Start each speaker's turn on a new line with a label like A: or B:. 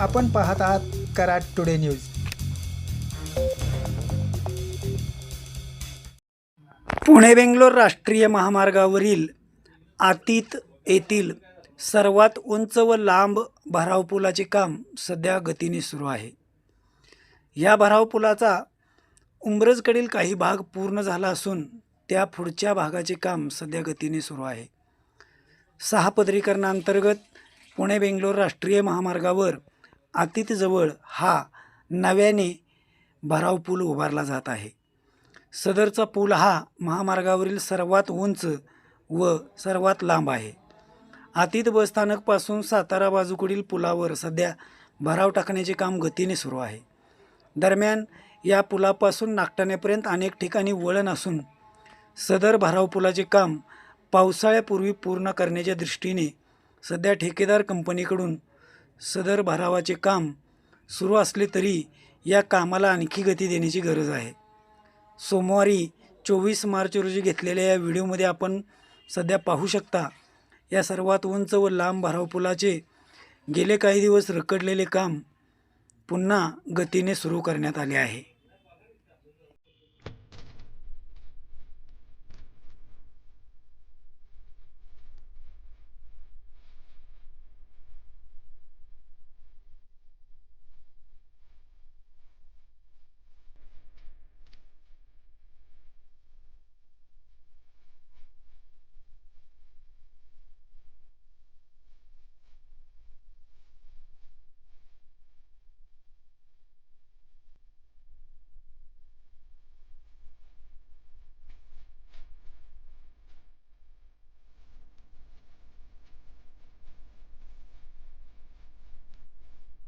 A: आपण पाहत आहात कराड टुडे न्यूज। पुणे बेंगलोर राष्ट्रीय महामार्गावरील आतीत येथील सर्वात उंच व लांब भराव पुलाचे काम सध्या गतीने सुरू आहे। या भराव पुलाचा उंब्रजकडील काही भाग पूर्ण झाला असून त्या पुढच्या भागाचे काम सध्या गतीने सुरू आहे। 6 पदरीकरणांतर्गत पुणे बेंगलोर राष्ट्रीय महामार्गावर आतीतजवळ हा नव्याने भराव पूल उभारला जात आहे। सदरचा पूल हा महामार्गावरील सर्वात उंच व सर्वात लांब आहे। आतीत बसस्थानकपासून सातारा बाजूकडील पुलावर सध्या भराव टाकण्याचे काम गतीने सुरू आहे। दरम्यान या पुलापासून नागठाण्यापर्यंत अनेक ठिकाणी वळण असून सदर भराव पुलाचे काम पावसाळ्यापूर्वी पूर्ण करण्याच्या दृष्टीने सध्या ठेकेदार कंपनीकडून सदर भरावाचे काम सुरू असले तरी या कामाला आणखी गती देण्याची गरज आहे। सोमवारी 24 मार्च रोजी घेतलेल्या या व्हिडिओमध्ये आपण सध्या पाहू शकता, या सर्वात उंच व लांब भराव पुलाचे गेले काही दिवस रखडलेले काम पुन्हा गतीने सुरू करण्यात आले आहे।